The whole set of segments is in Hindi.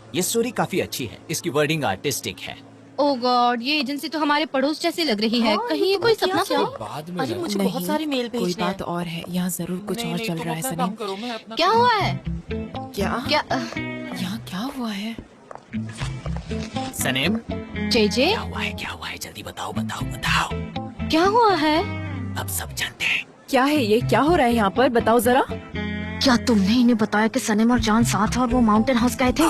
ये स्टोरी काफी अच्छी है, इसकी वर्डिंग आर्टिस्टिक है। ओह गॉड, ये एजेंसी तो हमारे पड़ोस जैसी लग रही है। कहीं ये कोई सपना तो बाद में अरे मुझे बहुत सारे मेल भेजने कोई हैं। बात और है, यहाँ जरूर कुछ और चल रहा है सनीम। क्या हुआ है? क्या क्या यहाँ क्या हुआ है? सनीम, जेजे, क्या हुआ है? क्या हुआ है? जल्दी बताओ बताओ बताओ। क्या हुआ है? अब सब जानते हैं। क्या है ये? क्या हो रहा है यहाँ पर? बताओ जरा। क्या तुमने इन्हें बताया कि सनीम और जान साथ हैं और वो माउंटेन हाउस गए थे?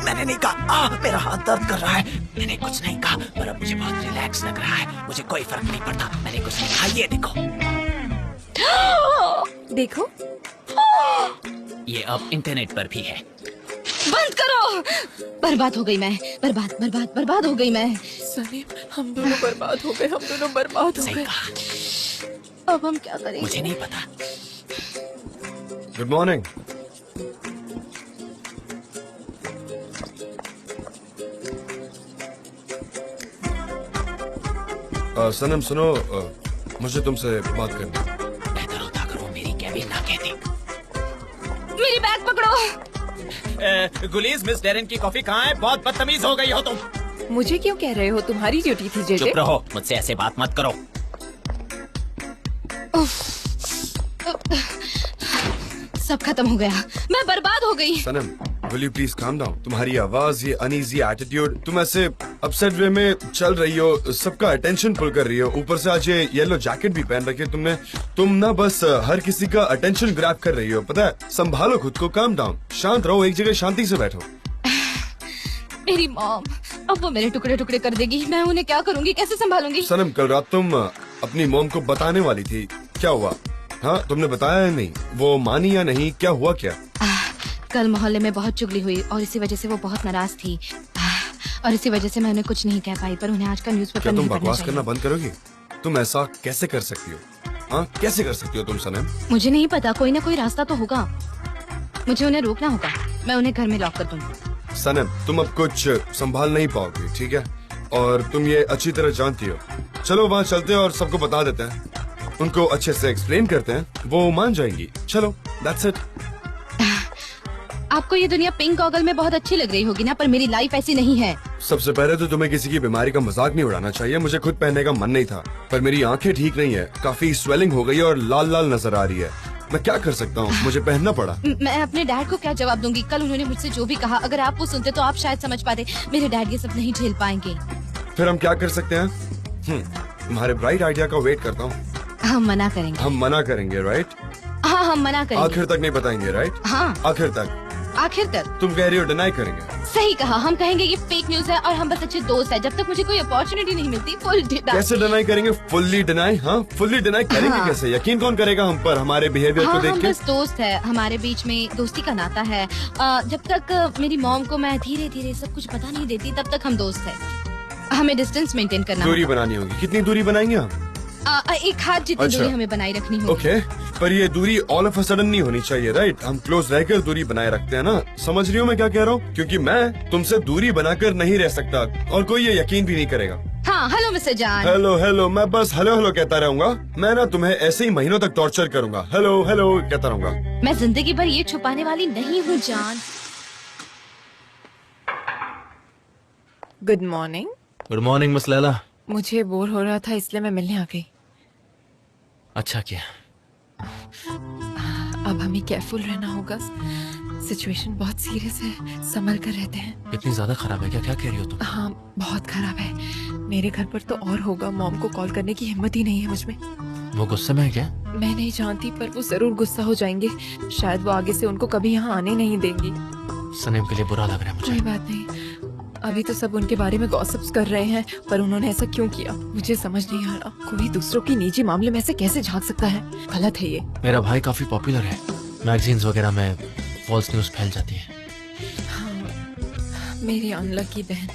मैंने नहीं कहा। मेरा हाथ दर्द कर रहा है। मैंने कुछ नहीं कहा, पर अब मुझे बहुत रिलैक्स लग रहा है। मुझे कोई फर्क नहीं पड़ता। मैंने कुछ नहीं कहा। ये देखो, देखो, ये अब इंटरनेट पर भी है। बंद करो। बर्बाद हो गई मैं। बर्बाद हो गई मैं। सनीम, हम दोनों बर्बाद हो गए। हम दोनों बर्बाद हो सही गए। कहा। अब हम क्या करेंगे? मुझे नहीं पता। Good morning. सनम सुनो, मुझे तुमसे बात करनी है। बेहतर होता अगर वो मेरी कैबिन ना कहती। मेरी बैग पकड़ो। गुलीज, मिस डेरेन की कॉफी कहाँ है? बहुत बदतमीज हो गई हो तुम। मुझे क्यों कह रहे हो? तुम्हारी ड्यूटी थी जेजे। चुप रहो, मुझसे ऐसे बात मत करो। सब खत्म हो गया। मैं बर्बाद हो गई। Sanam, will you please calm down? तुम्हारी आवाज, ये अनईजी एटीट्यूड, तुम ऐसे अपसेट वे में चल रही हो, सबका अटेंशन पुल कर रही हो। ऊपर से आज ये येलो जैकेट भी पहन रखी है तुमने। तुम ना बस हर किसी का अटेंशन ग्रैब कर रही हो। पता है, संभालो खुद को, काम डाउन, शांत रहो, एक जगह शांति से बैठो। मेरी मॉम, अब वो मेरे टुकड़े टुकड़े कर देगी। मैं उन्हें क्या करूंगी? कैसे संभालूंगी? सनम, कल रात तुम अपनी मॉम को बताने वाली थी, क्या हुआ? हाँ, तुमने बताया या नहीं? वो मानी या नहीं? क्या हुआ? क्या कल मोहल्ले में बहुत चुगली हुई और इसी वजह से वो बहुत नाराज थी। और इसी वजह से मैं उन्हें कुछ नहीं कह पाई। पर उन्हें आज का न्यूज़पेपर क्या तुम नहीं पढ़ना बकवास चाहिए। करना बंद करोगी? तुम ऐसा कैसे कर सकती हो? हाँ, कैसे कर सकती हो तुम सनम? मुझे नहीं पता, कोई ना कोई रास्ता तो होगा। मुझे उन्हें रोकना होगा। मैं उन्हें घर में लॉक कर दूंगी। सनम, तुम अब कुछ संभाल नहीं पाओगी, ठीक है? और तुम ये अच्छी तरह जानती हो। चलो वहाँ चलते हैं और सबको बता देते हैं। उनको अच्छे से एक्सप्लेन करते हैं, वो मान जाएंगी। चलो, दैट्स इट। आपको ये दुनिया पिंक गॉगल में बहुत अच्छी लग रही होगी ना, पर मेरी लाइफ ऐसी नहीं है। सबसे पहले तो तुम्हें किसी की बीमारी का मजाक नहीं उड़ाना चाहिए। मुझे खुद पहनने का मन नहीं था, पर मेरी आंखें ठीक नहीं है, काफी स्वेलिंग हो गई है और लाल लाल नजर आ रही है। मैं क्या कर सकता हूँ? मुझे पहनना पड़ा। मैं अपने डैड को क्या जवाब दूंगी? कल उन्होंने मुझसे जो भी कहा, अगर आप वो सुनते तो आप शायद समझ पाते। मेरे डैड ये सब नहीं झेल पाएंगे। फिर हम क्या कर सकते हैं? तुम्हारे ब्राइट आइडिया का वेट करता हूँ। हम मना करेंगे। हम मना करेंगे, राइट? हाँ, हम मना करेंगे। आखिर तक नहीं बताएंगे, राइट? हाँ, आखिर तक। आखिर तक। तुम कह रही हो डिनाई करेंगे? सही कहा, हम कहेंगे ये फेक न्यूज है और हम बस अच्छे दोस्त हैं। जब तक मुझे कोई अपॉर्चुनिटी नहीं मिलती, फुल कैसे डिनाई करेंगे? Fully deny? हाँ, फुल्ली डिनाई करेंगे हाँ। कैसे? यकीन कौन करेगा हम पर, हमारे बिहेवियर को हाँ, देख हम के? बस दोस्त है, हमारे बीच में दोस्ती का नाता है। जब तक मेरी मॉम को मैं धीरे धीरे सब कुछ बता नहीं देती, तब तक हम दोस्त है। हमें डिस्टेंस मेंटेन करना दूरी होगा। बनानी होगी। कितनी दूरी बनाएंगे हम? एक हाथ जितनी अच्छा। दूरी हमें बनाए रखनी होगी। ओके, पर ये दूरी ऑल ऑफ अ सडन नहीं होनी चाहिए, राइट? हम क्लोज रहकर दूरी बनाए रखते हैं ना। समझ रही हो मैं क्या कह रहा हूँ? क्योंकि मैं तुमसे दूरी बनाकर नहीं रह सकता और कोई ये यकीन भी नहीं करेगा। हाँ, हेलो मिस्टर जान। हेलो हेलो, मैं बस हेलो हेलो कहता रहूंगा। मैं ना तुम्हें ऐसे ही महीनों तक टॉर्चर करूंगा। हेलो हेलो कहता रहूंगा। मैं जिंदगी भर ये छुपाने वाली नहीं हूँ जान। Good morning. Good morning miss Laila. मुझे बोर हो रहा था इसलिए मैं मिलने आ गई। अच्छा किया। अब हमें केयरफुल रहना होगा। सिचुएशन बहुत सीरियस है, संभल कर रहते हैं। इतनी ज्यादा खराब है क्या? क्या कह रही हो तुम? हाँ, बहुत खराब है। मेरे घर पर तो और होगा। मॉम को कॉल करने की हिम्मत ही नहीं है मुझ में। वो गुस्से में है क्या? मैं नहीं जानती, पर वो जरूर गुस्सा हो जाएंगे। शायद वो आगे से उनको कभी यहाँ आने नहीं देंगी। सनीम के लिए बुरा लग रहा है मुझे। कोई बात नहीं, अभी तो सब उनके बारे में गॉसिप्स कर रहे हैं, पर उन्होंने ऐसा क्यों किया मुझे समझ नहीं आ रहा। कोई दूसरों की निजी मामले में ऐसे कैसे झांक सकता है? गलत है ये। मेरा भाई काफी पॉपुलर है, मैगजीन्स वगैरह में फॉल्स न्यूज फैल जाती है। हाँ, मेरी अनलकी बहन,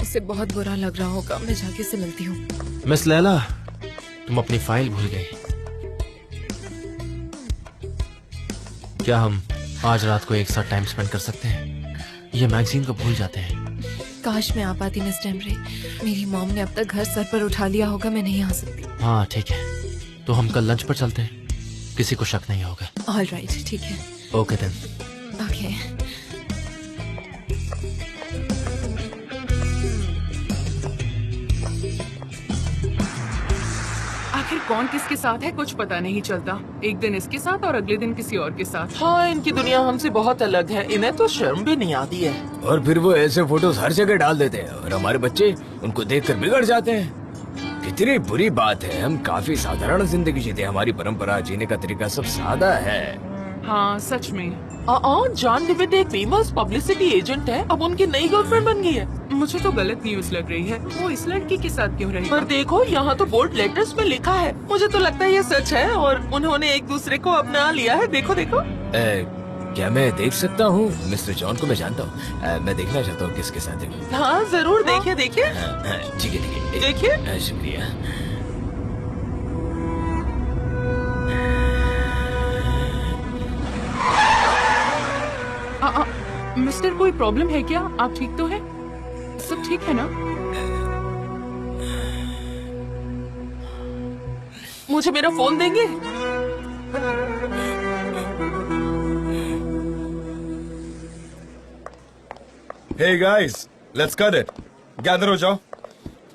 उसे बहुत बुरा लग रहा होगा। मैं जाके से मिलती हूँ। मिस लैला, तुम अपनी फाइल भूल गई। क्या हम आज रात को एक साथ टाइम स्पेंड कर सकते हैं? ये मैगजीन को भूल जाते हैं। काश मैं आ पाती मिस्टर एमरे। मेरी मॉम ने अब तक घर सर पर उठा लिया होगा, मैं नहीं आ सकती। हाँ ठीक है, तो हम कल लंच पर चलते हैं, किसी को शक नहीं होगा। ऑल राइट, ठीक है। Okay then. ओके। आखिर कौन किसके साथ है कुछ पता नहीं चलता। एक दिन इसके साथ और अगले दिन किसी और के साथ। हाँ, इनकी दुनिया हमसे बहुत अलग है, इन्हें तो शर्म भी नहीं आती है। और फिर वो ऐसे फोटोज हर जगह डाल देते हैं और हमारे बच्चे उनको देखकर बिगड़ जाते हैं। कितनी बुरी बात है, हम काफी साधारण जिंदगी जीते, हमारी परंपरा जीने का तरीका सब सादा है। हाँ सच में। जॉन डेविड एक फेमस पब्लिसिटी एजेंट है, अब उनकी नई गर्लफ्रेंड बन गई है। मुझे तो गलत न्यूज लग रही है, वो इस लड़की के साथ क्यों रही? पर देखो यहाँ तो बोल्ड लेटर्स में लिखा है, मुझे तो लगता है ये सच है और उन्होंने एक दूसरे को अपना लिया है। देखो देखो। क्या मैं देख सकता हूँ? मिस्टर जॉन को मैं जानता हूँ, मैं देखना चाहता हूँ किसके साथ है। हाँ जरूर, देखिए देखिए ठीक है ठीक है, देखिए। शुक्रिया। मिस्टर कोई प्रॉब्लम है क्या? आप ठीक तो है? सब ठीक है ना? मुझे मेरा फोन देंगे? Hey guys, let's cut it. Gather हो जाओ।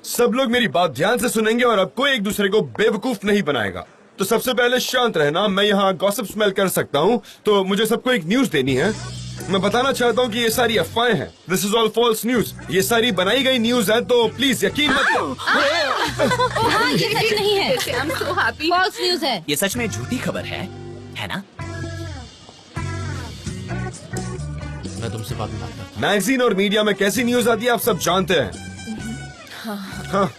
सब लोग मेरी बात ध्यान से सुनेंगे और अब कोई एक दूसरे को बेवकूफ नहीं बनाएगा। तो सबसे पहले शांत रहना, मैं यहाँ गॉसिप स्मेल कर सकता हूँ, तो मुझे सबको एक न्यूज देनी है। मैं बताना चाहता हूँ कि ये सारी अफवाहें हैं। This is all false news. ये सारी बनाई गई न्यूज है, तो प्लीज यकीन मत करो। हाँ, ये सच नहीं है, I'm so happy। False news है। ये सच में झूठी खबर है ना? मैं तुमसे बाद में बात करता मैगजीन और मीडिया में कैसी न्यूज आती है आप सब जानते हैं। हाँ।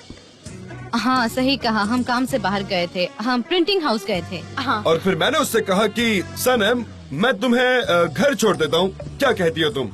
हाँ सही कहा, हम काम से बाहर गए थे, हम प्रिंटिंग हाउस गए थे। हाँ। और फिर मैंने उससे कहा कि सनम, मैं तुम्हें घर छोड़ देता हूँ, क्या कहती हो तुम?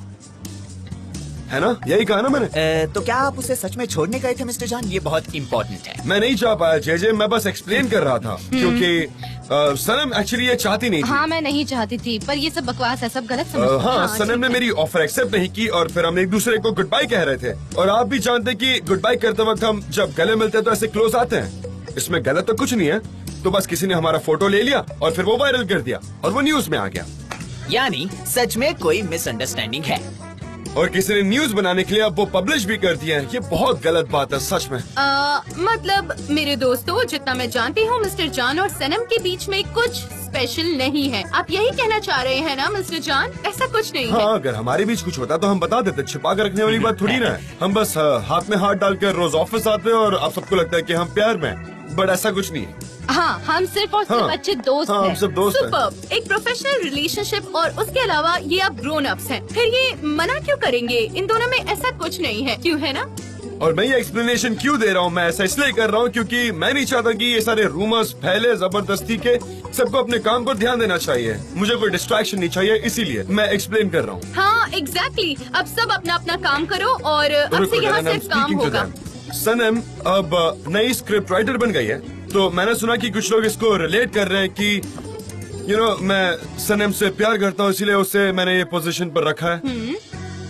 है ना, यही कहा ना मैंने। तो क्या आप उसे सच में छोड़ने गए थे मिस्टर जॉन? ये बहुत इम्पोर्टेंट है। मैं नहीं चाह पाया जेजे, मैं बस एक्सप्लेन कर रहा था क्योंकि सनम एक्चुअली ये चाहती नहीं थी। हाँ मैं नहीं चाहती थी, पर ये सब बकवास है, सब गलत समझते हैं। हाँ, सनम ने मेरी ऑफर एक्सेप्ट नहीं की और फिर हम एक दूसरे को गुड बाय कह रहे थे। और आप भी जानते कि गुड बाय करते वक्त हम जब गले मिलते हैं तो ऐसे क्लोज आते हैं। इसमें गलत तो कुछ नहीं है, तो बस किसी ने हमारा फोटो ले लिया और फिर वो वायरल कर दिया और वो न्यूज में आ गया। यानी सच में कोई मिसअंडरस्टैंडिंग है और किसी ने न्यूज बनाने के लिए अब वो पब्लिश भी कर दिया है। ये बहुत गलत बात है सच में। मतलब मेरे दोस्तों, जितना मैं जानती हूँ मिस्टर जॉन और सनम के बीच में कुछ स्पेशल नहीं है। आप यही कहना चाह रहे हैं ना मिस्टर जॉन? ऐसा कुछ नहीं है। हाँ, अगर हमारे बीच कुछ होता तो हम बता देते, छिपा कर रखने वाली बात थोड़ी ना है। हम बस हाथ में हाथ डालकर रोज ऑफिस आते हैं और आप सबको लगता है कि हम प्यार में हैं, बट ऐसा कुछ नहीं है। हाँ, हम सिर्फ और सिर्फ हाँ, अच्छे दोस्त हाँ, हैं। हम सब दोस्त हैं। सुपर्ब। एक प्रोफेशनल रिलेशनशिप और उसके अलावा ये आप ग्रोन अप्स हैं, फिर ये मना क्यों करेंगे? इन दोनों में ऐसा कुछ नहीं है, क्यों है ना? और मैं ये एक्सप्लेनेशन क्यों दे रहा हूँ, मैं ऐसा इसलिए कर रहा हूँ क्योंकि मैं नहीं चाहता कि ये सारे रूमर्स फैले जबरदस्ती के। सबको अपने काम पर ध्यान देना चाहिए, मुझे कोई डिस्ट्रैक्शन नहीं चाहिए, इसीलिए मैं एक्सप्लेन कर रहा हूँ। हाँ एग्जैक्टली। अब सब अपना अपना काम करो और अब से यहाँ सिर्फ काम होगा। सनम अब नई स्क्रिप्ट राइटर बन गई है, तो मैंने सुना कि कुछ लोग इसको रिलेट कर रहे हैं कि मैं सनम से प्यार करता हूँ, इसीलिए उसे मैंने ये पोजीशन पर रखा है।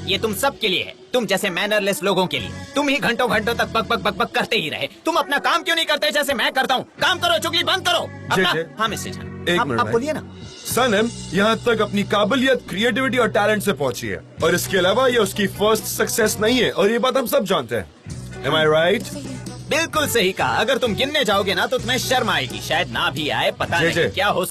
ये तुम सब के लिए है, तुम जैसे मैनरलेस लोगों के लिए। तुम ही घंटों घंटों तक बक बक बक बक करते ही रहे। तुम अपना काम क्यों नहीं करते जैसे मैं करता हूँ? काम करो, चुगली बंद करो अपना। जे। हाँ मिस्टर जॉन, एक आप मिनट बोलिए ना। सनम यहाँ तक अपनी काबिलियत, क्रिएटिविटी और टैलेंट से पहुंची है और इसके अलावा ये उसकी फर्स्ट सक्सेस नहीं है और ये बात हम सब जानते हैं। Am I right? बिल्कुल सही कहा। अगर तुम गिनने जाओगे ना तो तुम्हें शर्म आएगी, शायद ना भी आए, पता जे। नहीं क्या हो।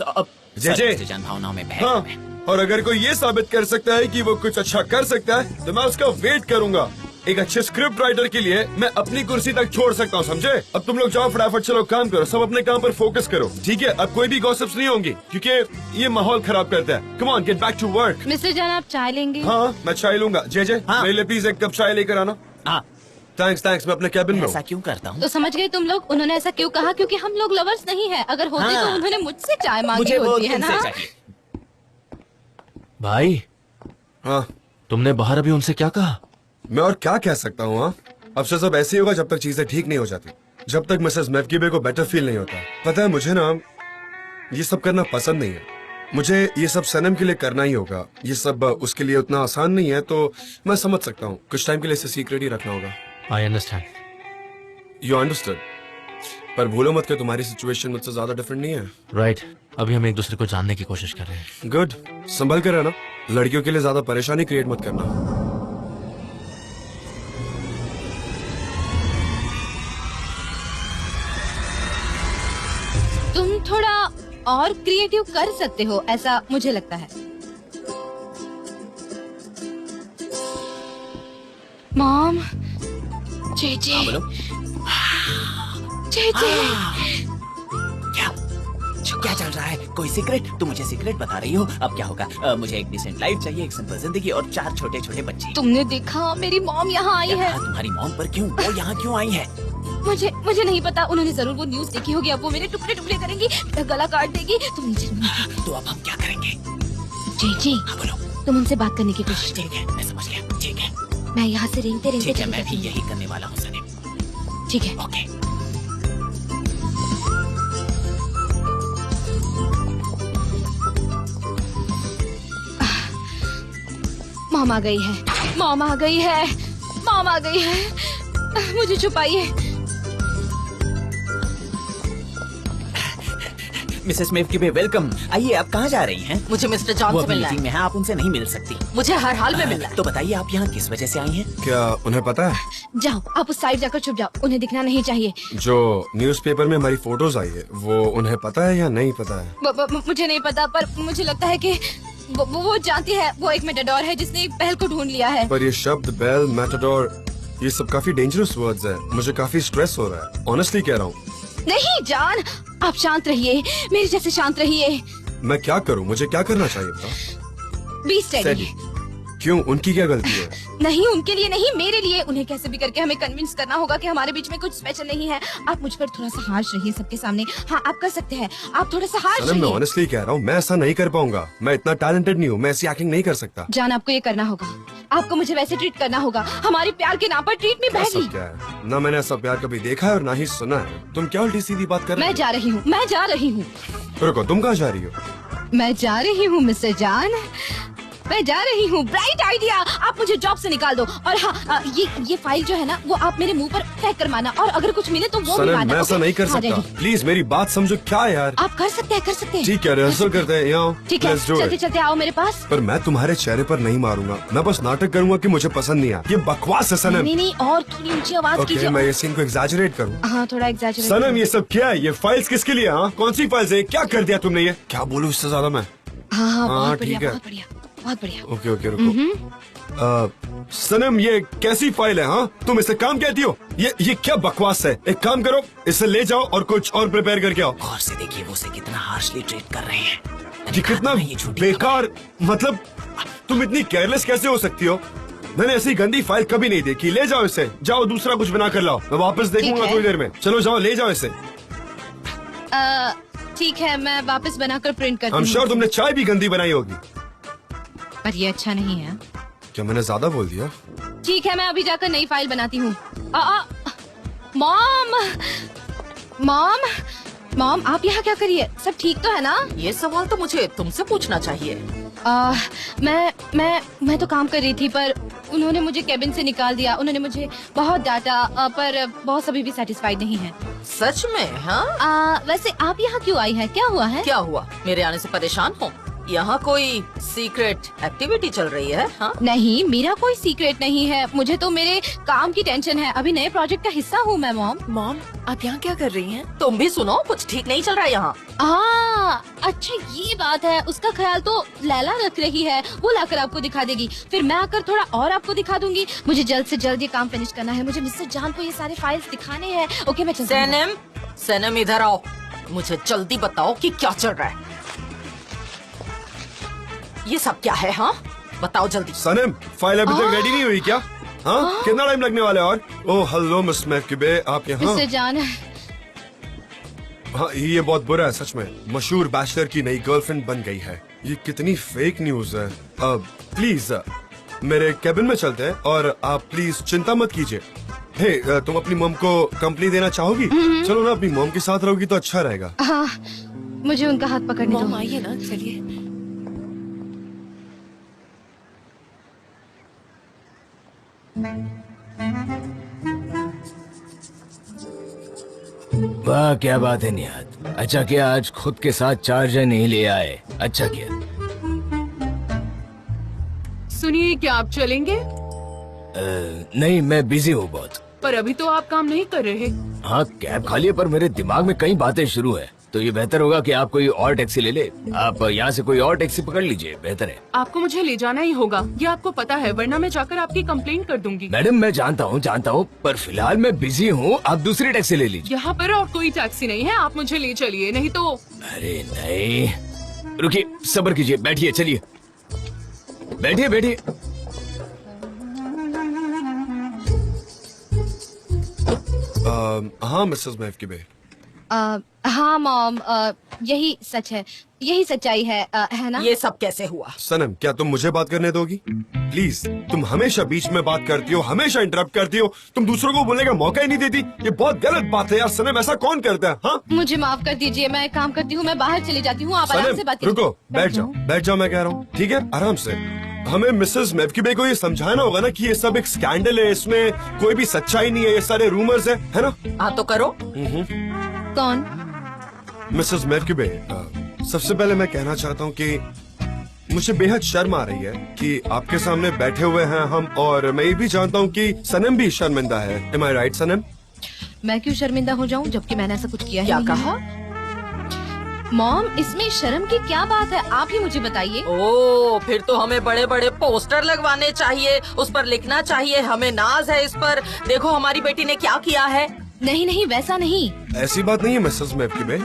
जे। जन भावनाओं में बह हाँ, गया मैं। और अगर कोई ये साबित कर सकता है कि वो कुछ अच्छा कर सकता है तो मैं उसका वेट करूंगा। एक अच्छे स्क्रिप्ट राइटर के लिए मैं अपनी कुर्सी तक छोड़ सकता हूँ, समझे? अब तुम लोग जाओ, फटाफट चलो काम करो, सब अपने काम पर फोकस करो, ठीक है? अब कोई भी गॉसिप्स नहीं होंगी क्योंकि ये माहौल खराब करता है। Come on, get back to work. Mister John, आप चाय लेंगे? हाँ, मैं चाय लूंगा। जे हाँ। मेरे लिए प्लीज एक कप चाय लेकर आना। हाँ, थैंक्स, मैं अपने कैबिन में ऐसा हूँ। क्यों करता हूँ? तो समझ गए तुम लोग, उन्होंने ऐसा क्यों कहा? क्योंकि हम लोग लवर्स नहीं है। अगर होते हाँ। तो उन्होंने मुझसे चाय मांगी मुझे वो होती है तुमसे ना। चाहिए। भाई, हाँ, तुमने बाहर अभी उनसे क्या कहा? मैं और क्या कह सकता हूँ? हाँ, अब से सब ऐसे ही होगा जब तक चीजें ठीक नहीं हो जाती, जब तक मिसेस मैफकीबे को बेटर फील नहीं होता। पता है मुझे ना ये सब करना पसंद नहीं है, मुझे ये सब सनम के लिए करना ही होगा। ये सब उसके लिए उतना आसान नहीं है, तो मैं समझ सकता हूँ। कुछ टाइम के लिए इसे सीक्रेट ही रखना होगा। I understand. You understood. पर भूलो मत कि तुम्हारी सिचुएशन मुझसे ज्यादा डिफरेंट नहीं है। राइट, अभी हम एक दूसरे को जानने की कोशिश कर रहे हैं। गुड, संभल कर रहना। लड़कियों के लिए ज्यादा परेशानी क्रिएट मत करना। तुम थोड़ा और क्रिएटिव कर सकते हो, ऐसा मुझे लगता है। मॉम, जेजे, जेजे, क्या चल रहा है? कोई सीक्रेट? तुम मुझे सीक्रेट बता रही हो? अब क्या होगा? मुझे एक डिसेंट लाइफ चाहिए, एक सिंपल जिंदगी और 4 छोटे छोटे बच्चे। तुमने देखा मेरी मॉम यहाँ आई है। तुम्हारी मॉम पर क्यों? वो यहाँ क्यों आई है? मुझे नहीं पता। उन्होंने जरूर वो न्यूज़ देखी होगी। अब वो मेरे टुकड़े टुकड़े करेंगी, मेरा गला काट देगी। तुम नीचे तो अब हम क्या करेंगे? जी, हाँ बोलो। तुम उनसे बात करने की कोशिश ठीक है, मैं समझ गया। ठीक है, मैं यहाँ से रेंगते रेंगते ठीक है, चली मैं भी जाती हूँ। यही करने वाला हूँ सनम। ठीक है। ओके। मॉम आ गई है, मॉम आ गई है, मॉम आ गई है। मुझे छुपाइए। Mrs मेवकीबे, welcome. आइए, आप कहाँ जा रही हैं? मुझे मिस्टर जॉन वो से अभी मिलना मीटिंग है। में है, आप उनसे नहीं मिल सकती। मुझे हर हाल में मिलना है। तो बताइए, आप यहाँ किस वजह से आई हैं? क्या उन्हें पता है जाओ, आप उस साइड जाकर छुप जाओ। उन्हें दिखना नहीं चाहिए। जो न्यूज़पेपर में हमारी फोटोज आई है वो उन्हें पता है या नहीं पता है? मुझे नहीं पता, पर मुझे लगता है कि वो जानती है। वो एक मेटाडोर है जिसने एक पहल को ढूंढ लिया है। पर ये शब्द बेल, मैटाडोर, ये सब काफी डेंजरस वर्ड्स है। मुझे काफी स्ट्रेस हो रहा है, ऑनेस्टली कह रहा हूँ। नहीं जान, आप शांत रहिए, मेरे जैसे शांत रहिए। मैं क्या करूँ? मुझे क्या करना चाहिए बताओ? Be steady. क्यों, उनकी क्या गलती है? नहीं, उनके लिए नहीं, मेरे लिए। उन्हें कैसे भी करके हमें कन्विंस करना होगा कि हमारे बीच में कुछ स्पेशल नहीं है। आप मुझ पर थोड़ा सा हार्श रहिए सबके सामने। हाँ, आप कर सकते हैं। आप थोड़ा सा हार्श सनम, मैं रहिए। ऑनेस्टली कह रहा हूँ, मैं ऐसा नहीं कर पाऊंगा। मैं इतना टैलेंटेड नहीं हूँ, मैं ऐसी एक्टिंग नहीं कर सकता। जान, आपको ये करना होगा। आपको मुझे वैसे ट्रीट करना होगा। हमारे प्यार के नाम पर ट्रीट में ऐसा बहगी। क्या है? ना मैंने ऐसा प्यार कभी देखा है और ना ही सुना है। तुम क्या उल्टी सीधी बात कर रही मैं हो? जा रही हूँ, मैं जा रही हूँ, रुको, तुम कहाँ जा रही हो? मैं जा रही हूँ मिस्टर जान, मैं जा रही हूँ। Bright idea. आप मुझे जॉब से निकाल दो। और हाँ, ये फाइल जो है ना, वो आप मेरे मुंह पर फेंक कर मारना, और अगर कुछ मिले तो वो भी सनम, मारना। मैं ऐसा ओके? नहीं कर हाँ, सकता। ready। प्लीज मेरी बात समझो। क्या यार? आप कर सकते हैं, कर सकते हैं। ठीक है, रिहर्सल करते हैं। यहाँ ठीक है, Let's do चलते it। चलते आओ मेरे पास। पर मैं तुम्हारे चेहरे पर नहीं मारूंगा। मैं बस नाटक करूंगा कि मुझे पसंद नहीं आया। ये बकवास है सनम। नहीं, और थोड़ी ऊंची आवाज ओके, कीजिए। मैं ये सीन को एग्जैजरेट करूँ। हाँ, थोड़ा एग्जैजरेट। सनम, ये सब क्या है? ये फाइल्स किसके लिए? हाँ, कौन सी फाइल्स है? क्या कर दिया तुमने? ये क्या बोलूं इससे ज्यादा मैं? हाँ, हाँ, बहुत ठीक बढ़िया, है। बहुत बढ़िया, बहुत बढ़िया। ओके ओके, रुको। सनम, ये कैसी फाइल है? हाँ, तुम इसे काम कहती हो? ये क्या बकवास है? एक काम करो, इसे ले जाओ और कुछ और प्रिपेयर करके आओ। गौर से देखिए, वो उसे कितना हार्शली ट्रीट कर रहे हैं। ये कितना ये झूठी बेकार, मतलब तुम इतनी केयरलेस कैसे हो सकती हो? मैंने ऐसी गंदी फाइल कभी नहीं देखी। ले जाओ इसे, जाओ दूसरा कुछ बना कर लाओ। मैं वापस देखूंगा है। थोड़ी देर में। चलो जाओ, ले जाओ इसे। ठीक है, मैं वापस बनाकर प्रिंट करती I'm हूँ। sure तुमने चाय भी गंदी बनाई होगी। पर ये अच्छा नहीं है। क्या मैंने ज्यादा बोल दिया? ठीक है, मैं अभी जाकर नई फाइल बनाती हूँ। मॉम, मॉम, मॉम, आप यहाँ क्या करिए? सब ठीक तो है ना? ये सवाल तो मुझे तुमसे पूछना चाहिए। मैं तो काम कर रही थी, पर उन्होंने मुझे केबिन से निकाल दिया। उन्होंने मुझे बहुत डांटा, पर बॉस अभी भी सेटिस्फाइड नहीं है। सच में? हाँ, वैसे आप यहाँ क्यों आई है? क्या हुआ है? क्या हुआ? मेरे आने से परेशान हो? यहाँ कोई सीक्रेट एक्टिविटी चल रही है? हाँ? नहीं, मेरा कोई सीक्रेट नहीं है। मुझे तो मेरे काम की टेंशन है। अभी नए प्रोजेक्ट का हिस्सा हूँ मैं। मॉम, मॉम, आप यहाँ क्या कर रही हैं? तुम भी सुनो, कुछ ठीक नहीं चल रहा है यहाँ। अच्छा ये बात है। उसका ख्याल तो लैला रख रही है। वो लाकर आपको दिखा देगी, फिर मैं आकर थोड़ा और आपको दिखा दूंगी। मुझे जल्द से जल्द ये काम फिनिश करना है। मुझे मिस्टर जान को ये सारे फाइल्स दिखाने हैं। ओके, मैं चलती हूँ। सनम, सनम इधर आओ। मुझे जल्दी बताओ कि क्या चल रहा है। ये सब क्या है? हाँ, बताओ जल्दी। सनम, फाइल अभी तक रेडी नहीं हुई क्या? हाँ, कितना टाइम लगने वाला है? और ओह हेलो मिस मेवकीबे, आप यहाँ? मिस्टर जान, हाँ, ये बहुत बुरा है सच में। मशहूर बैचलर की नई गर्लफ्रेंड बन गई है। ये कितनी फेक न्यूज है। प्लीज मेरे केबिन में चलते हैं, और आप प्लीज चिंता मत कीजिए। हे, तुम अपनी मॉम को कंपनी देना चाहोगी? चलो ना, अपनी मॉम के साथ रहोगी तो अच्छा रहेगा। हाँ, मुझे उनका हाथ पकड़ने मॉम दो। आइए ना, चलिए। वाह क्या बात है निहाद, अच्छा किया आज खुद के साथ चार्जर नहीं ले आए, अच्छा किया। सुनिए, क्या आप चलेंगे? नहीं मैं बिजी हूँ बहुत। पर अभी तो आप काम नहीं कर रहे। हाँ कैब खाली है पर मेरे दिमाग में कई बातें शुरू है, तो ये बेहतर होगा कि आप कोई और टैक्सी ले ले। आप यहाँ से कोई और टैक्सी पकड़ लीजिए, बेहतर है। आपको मुझे ले जाना ही होगा, ये आपको पता है, वरना मैं जाकर आपकी कंप्लेंट कर दूंगी। मैडम मैं जानता हूँ, पर फिलहाल मैं बिजी हूँ, आप दूसरी टैक्सी ले लीजिए। यहाँ पर और कोई टैक्सी नहीं है, आप मुझे ले चलिए, नहीं तो। अरे नहीं, रुकिए, सब्र कीजिए, बैठिए, चलिए बैठिए बैठिए। हाँ मिसेस महफकिबे, हाँ मॉम, यही सच है, यही सच्चाई है ना? ये सब कैसे हुआ? सनम क्या तुम मुझे बात करने दोगी प्लीज? तुम हमेशा बीच में बात करती हो, हमेशा इंटरप्ट करती हो, तुम दूसरों को बोलने का मौका ही नहीं देती। ये बहुत गलत बात है यार सनम, ऐसा कौन करता है? हाँ मुझे माफ कर दीजिए, मैं काम करती हूँ, मैं बाहर चली जाती हूँ, आप आराम से बात सनम कीजिए। रुको, बैठ जाओ मैं कह रहा हूँ, ठीक है आराम से। हमें मिसेस महफकिबे को ये समझाना होगा ना कि ये सब एक स्कैंडल है, इसमें कोई भी सच्चाई नहीं है, ये सारे रूमर्स है ना? हाँ तो करो। कौन? मिसेस महफकिबे, सबसे पहले मैं कहना चाहता हूँ कि मुझे बेहद शर्म आ रही है कि आपके सामने बैठे हुए हैं हम, और मैं ये भी जानता हूँ कि सनम भी शर्मिंदा है। Am I right, सनम? मैं क्यों शर्मिंदा हो जाऊँ जबकि मैंने ऐसा कुछ किया ही क्या नहीं कहा? मॉम, इसमें शर्म की क्या बात है, आप ही मुझे बताइए। ओ, फिर तो हमें बड़े बड़े पोस्टर लगवाने चाहिए, उस पर लिखना चाहिए हमें नाज है इस पर, देखो हमारी बेटी ने क्या किया है। नहीं नहीं, वैसा नहीं। ऐसी बात नहीं है मिसेस महफकिबे।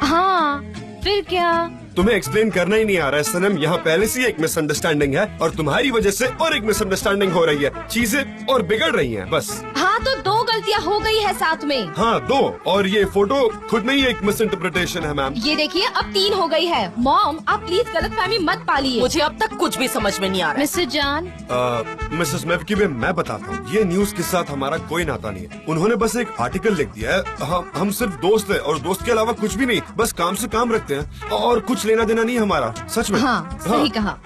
हाँ फिर क्या? तुम्हें एक्सप्लेन करना ही नहीं आ रहा है सनम, यहाँ पहले से ही एक मिसअंडरस्टैंडिंग है और तुम्हारी वजह से और एक मिसअंडरस्टैंडिंग हो रही है, चीजें और बिगड़ रही हैं बस। हाँ तो 2 गलतियाँ हो गई है साथ में। हाँ 2, और ये फोटो खुद में ही एक मिसइंटरप्रिटेशन है मैम। ये देखिए अब 3 हो गई है। मॉम आप प्लीज गलतफहमी मत पालिए। मुझे अब तक कुछ भी समझ में नहीं आ रहा है। मिस्टर जान, मिसेस महफकिबे मैं बताता हूँ, ये न्यूज के साथ हमारा कोई नाता नहीं है। उन्होंने बस एक आर्टिकल लिख दिया है, हम सिर्फ दोस्त है और दोस्त के अलावा कुछ भी नहीं, बस काम से काम रखते हैं और कुछ लेना देना नहीं हमारा, सच में। हाँ सही कहा।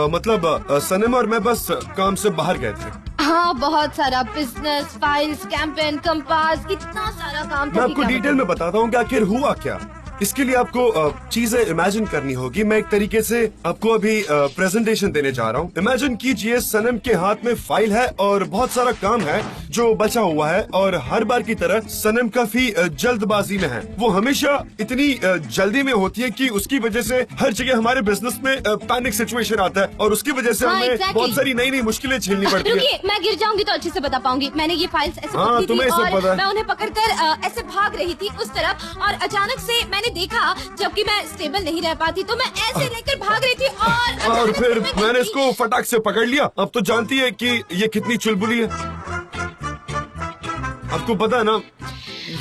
मतलब सनम और मैं बस काम से बाहर गए थे। हाँ बहुत सारा बिजनेस, फाइल्स, कैंपेन, कंपास, कितना सारा काम था। मैं आपको डिटेल में बताता हूँ कि आखिर हुआ क्या। इसके लिए आपको चीजें इमेजिन करनी होगी। मैं एक तरीके से आपको अभी प्रेजेंटेशन देने जा रहा हूँ। इमेजिन कीजिए सनम के हाथ में फाइल है और बहुत सारा काम है जो बचा हुआ है, और हर बार की तरह सनम काफी जल्दबाजी में है। वो हमेशा इतनी जल्दी में होती है कि उसकी वजह से हर जगह हमारे बिजनेस में पैनिक सिचुएशन आता है, और उसकी वजह से हाँ, हमें exactly. बहुत सारी नई नई मुश्किलें झेलनी पड़ती है। रुकिए, मैं गिर जाऊंगी तो अच्छे से बता पाऊंगी। मैंने ये फाइल्स ऐसे हाँ, पकड़ी तुम्हें थी सब पता और है। मैं उन्हें पकड़कर ऐसे भाग रही थी उस तरफ, और अचानक से मैंने देखा, जबकि मैं स्टेबल नहीं रह पाती तो मैं ऐसे लेकर भाग रही थी और अचानक फिर से मैं मैंने गिर इसको फटाक से पकड़ लिया। अब तो जानती है कि ये कितनी चुलबुली है। आपको पता है ना,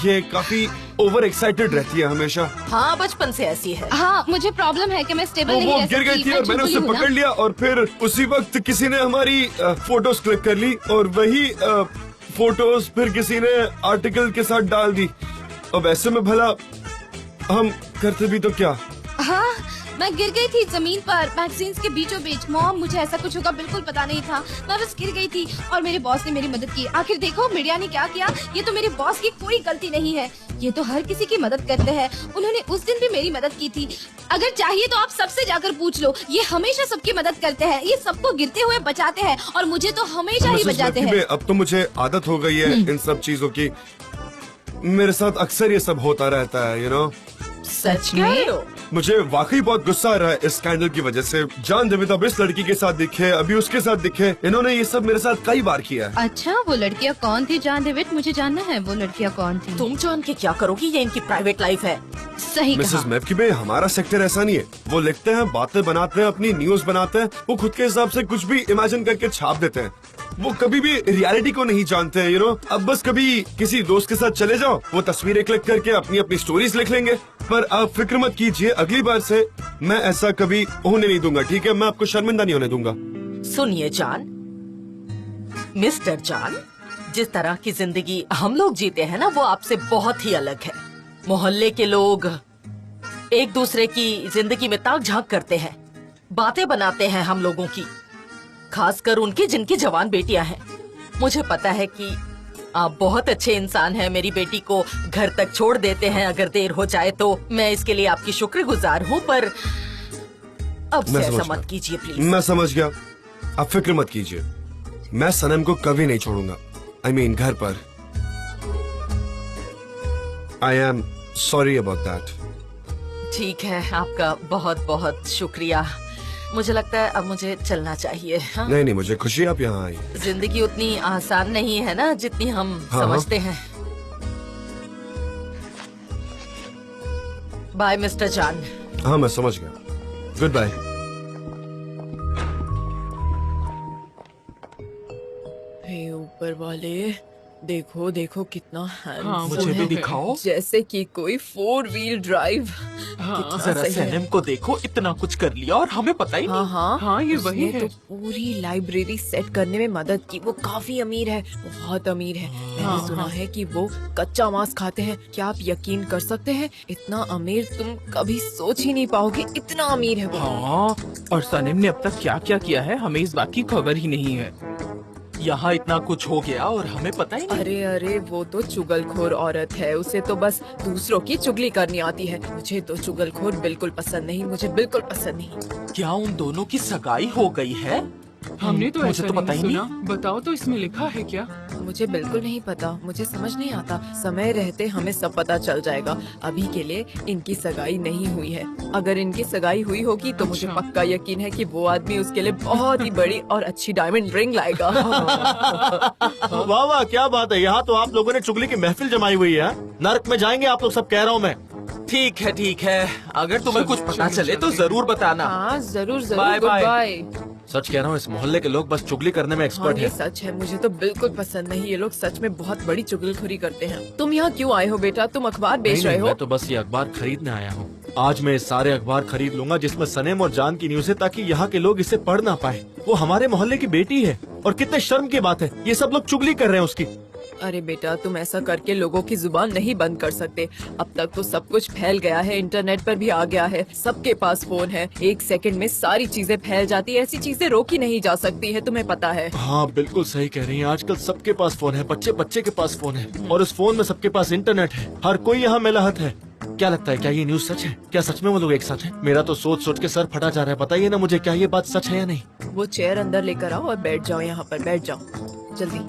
ये काफी ओवर एक्साइटेड रहती है हमेशा। हाँ बचपन से ऐसी है। हाँ मुझे प्रॉब्लम है कि मैं स्टेबल नहीं वो रह गिर गई सकती। थी और मैंने उसे चुलबुली हूँ पकड़ ना। लिया, और फिर उसी वक्त किसी ने हमारी फोटोज क्लिक कर ली, और वही फोटोज फिर किसी ने आर्टिकल के साथ डाल दी। अब ऐसे में भला हम करते भी तो क्या। हाँ मैं गिर गई थी जमीन पर मैगजीन्स के बीचों बीच। मॉम मुझे ऐसा कुछ होगा बिल्कुल पता नहीं था, मैं बस गिर गई थी और मेरे बॉस ने मेरी मदद की। आखिर देखो मीडिया ने क्या किया, ये तो मेरे बॉस की कोई गलती नहीं है, ये तो हर किसी की मदद करते हैं। उन्होंने उस दिन भी मेरी मदद की थी। अगर चाहिए तो आप सबसे जाकर पूछ लो, ये हमेशा सबकी मदद करते हैं, ये सबको गिरते हुए बचाते हैं, और मुझे तो हमेशा ही मिसेस बचाते महफकिबे, हैं। अब तो मुझे आदत हो गई है इन सब चीजों की। मेरे साथ अक्सर ये सब होता रहता है, यू नो। सच कह रहे हो? मुझे वाकई बहुत गुस्सा आ रहा है इस स्कैंडल की वजह से। जान देविद अब इस लड़की के साथ दिखे, अभी उसके साथ दिखे, इन्होंने ये सब मेरे साथ कई बार किया है। अच्छा वो लड़कियाँ कौन थी जान डेविड, मुझे जानना है वो लड़कियाँ कौन थी। तुम जान के क्या करोगी, ये इनकी प्राइवेट लाइफ है। सही मिसेस कहा। महफकिबे, हमारा सेक्टर ऐसा नहीं है। वो लिखते हैं, बातें बनाते हैं, अपनी न्यूज बनाते हैं, वो खुद के हिसाब से कुछ भी इमेजिन करके छाप देते हैं। वो कभी भी रियलिटी को नहीं जानते हैं, यू नो। अब बस कभी किसी दोस्त के साथ चले जाओ, वो तस्वीरें क्लिक करके अपनी अपनी स्टोरीज लिख लेंगे। पर आप फिक्र मत कीजिए, अगली बार से मैं ऐसा कभी होने नहीं दूंगा, ठीक है? मैं आपको शर्मिंदा नहीं होने दूंगा। सुनिए जान, मिस्टर जान, जिस तरह की जिंदगी हम लोग जीते हैं ना, वो आपसे बहुत ही अलग है। मोहल्ले के लोग एक दूसरे की जिंदगी में ताक झांक करते हैं, बातें बनाते हैं हम लोगों की, खासकर उनकी जिनकी जवान बेटियां हैं। मुझे पता है कि आप बहुत अच्छे इंसान हैं। मेरी बेटी को घर तक छोड़ देते हैं अगर देर हो जाए तो। मैं इसके लिए आपकी शुक्रगुजार हूँ, पर अब से मैं ऐसा समझ मत गया। कीजिए प्लीज। मैं समझ गया, आप फिक्र मत कीजिए। मैं सनम को कभी नहीं छोड़ूंगा। I mean, घर पर। I am sorry about that. ठीक है, आपका बहुत बहुत शुक्रिया। मुझे लगता है अब मुझे चलना चाहिए। हाँ? नहीं नहीं, मुझे खुशी आप यहाँ आई। जिंदगी उतनी आसान नहीं है ना जितनी हम हाँ। समझते हैं। बाय मिस्टर जान। हाँ, मैं समझ गया। Good bye. हे ऊपर वाले, देखो देखो कितना हैंडसम हाँ, मुझे भी है। दिखाओ। जैसे कि कोई 4 व्हील ड्राइव। हाँ, कितना जरा सही है। सैनम को देखो, इतना कुछ कर लिया और हमें पता ही नहीं। हाँ, ये वही उसने है। तो पूरी लाइब्रेरी सेट करने में मदद की। वो काफी अमीर है, बहुत अमीर है। मैंने सुना है कि वो कच्चा मांस खाते हैं। क्या आप यकीन कर सकते हैं? इतना अमीर तुम कभी सोच ही नहीं पाओगे, इतना अमीर है वो। हाँ, और सैनम ने अब तक क्या क्या किया है हमें इस बात की खबर ही नहीं है। यहाँ इतना कुछ हो गया और हमें पता ही नहीं। अरे अरे, वो तो चुगलखोर औरत है। उसे तो बस दूसरों की चुगली करनी आती है। मुझे तो चुगलखोर बिल्कुल पसंद नहीं, मुझे बिल्कुल पसंद नहीं। क्या उन दोनों की सगाई हो गई है? हमने तो मुझे ऐसा तो पता नहीं ही सुना। बताओ तो इसमें लिखा है क्या? मुझे बिल्कुल नहीं पता, मुझे समझ नहीं आता। समय रहते हमें सब पता चल जाएगा। अभी के लिए इनकी सगाई नहीं हुई है। अगर इनकी सगाई हुई होगी तो मुझे अच्छा। पक्का यकीन है कि वो आदमी उसके लिए बहुत ही बड़ी और अच्छी डायमंड रिंग लाएगा। वाह वाह, क्या बात है। यहाँ तो आप लोगों ने चुगली की महफिल जमाई हुई है। नर्क में जाएंगे आप लोग सब, कह रहा हूँ मैं। ठीक है ठीक है, अगर तुम्हें कुछ पता चले तो जरूर बताना। हाँ जरूर जरूर। Bye, good bye. बाय। सच कह रहा हूँ, इस मोहल्ले के लोग बस चुगली करने में हाँ एक्सपर्ट ये हैं। सच है, मुझे तो बिल्कुल पसंद नहीं। ये लोग सच में बहुत बड़ी चुगलखोरी करते हैं। तुम यहाँ क्यों आए हो बेटा? तुम अखबार बेच नहीं, रहे नहीं, हो? मैं तो बस ये अखबार खरीदने आया हूँ। आज मैं सारे अखबार खरीद लूंगा जिसमें सनेम और जान की न्यूज़ है, ताकि यहाँ के लोग इसे पढ़ ना पाए। वो हमारे मोहल्ले की बेटी है और कितने शर्म की बात है, ये सब लोग चुगली कर रहे हैं उसकी। अरे बेटा, तुम ऐसा करके लोगों की जुबान नहीं बंद कर सकते। अब तक तो सब कुछ फैल गया है, इंटरनेट पर भी आ गया है, सबके पास फोन है। 1 सेकंड में सारी चीजें फैल जाती है। ऐसी चीजें रोकी नहीं जा सकती है, तुम्हें पता है। हाँ बिल्कुल सही कह रही हैं। आजकल सबके पास फोन है, बच्चे बच्चे के पास फोन है, और उस फोन में सबके पास इंटरनेट है। हर कोई यहाँ मिलाहत है। क्या लगता है, क्या ये न्यूज़ सच है? क्या सच में वो लोग एक साथ हैं? मेरा तो सोच सोच के सर फटा जा रहा है। बताइए ना मुझे, क्या ये बात सच है या नहीं? वो चेयर अंदर लेकर आओ और बैठ जाओ। यहाँ पर बैठ जाओ, जल्दी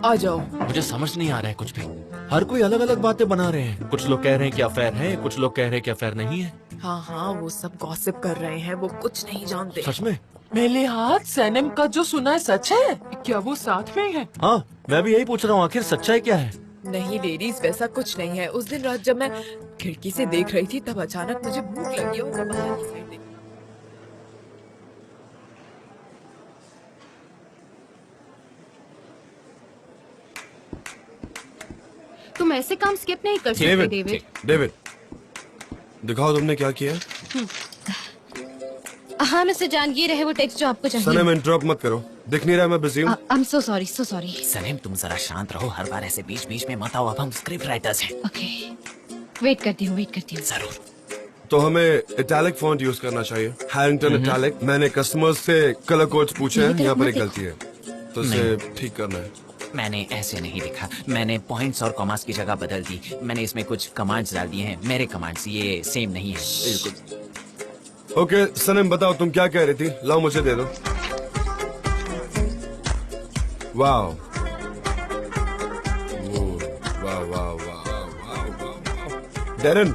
आ जाओ। मुझे समझ नहीं आ रहा है कुछ भी। हर कोई अलग अलग बातें बना रहे हैं। कुछ लोग कह रहे हैं कि अफेयर है, कुछ लोग कह रहे हैं कि अफेयर नहीं है। हाँ हाँ, वो सब गॉसिप कर रहे हैं, वो कुछ नहीं जानते। सच में? मेरे हाथ सैनम का जो सुना है सच है? क्या वो साथ में है? हाँ, मैं भी यही पूछ रहा हूँ, आखिर सच्चाई क्या है? नहीं लेडीज, वैसा कुछ नहीं है। उस दिन रात जब मैं खिड़की से देख रही थी तब अचानक मुझे भूख लगी और मैं बाहर की साइड देखी। तुम ऐसे काम स्किप नहीं कर सकते डेविड। डेविड, दिखाओ तुमने क्या किया। हाँ मिस्टर जान, ये रहे वो टेक्स्ट जो आपको चाहिए। सनम, इंटरप्ट मत करो। दिख नहीं रहा मैं बिजी हूँ। I am so sorry, so sorry. Sanam तुम जरा शांत रहो, हर बार ऐसे बीच बीच में मत आओ। अब हम स्क्रिप्ट राइटर्स हैं। ओके, वेट करती हूँ, वेट करती हूँ। जरूर। तो हमें इटैलिक फॉन्ट यूज करना चाहिए, हैरिंगटन इटैलिक। मैंने कस्टमर्स से कलर कोड्स पूछे हैं, यहाँ पर एक गलती है, तो इसे ठीक करना है। मैंने ऐसे नहीं लिखा, मैंने पॉइंट्स और कॉमास की जगह बदल दी। मैंने इसमें कुछ कमांड्स डाल दिए हैं, मेरे कमांड्स, ये सेम नहीं है बिल्कुल। ओके सनम, बताओ तुम क्या कह रही थी। लाओ मुझे दे दो। वाओ, वाह वाह वाह। डेरन,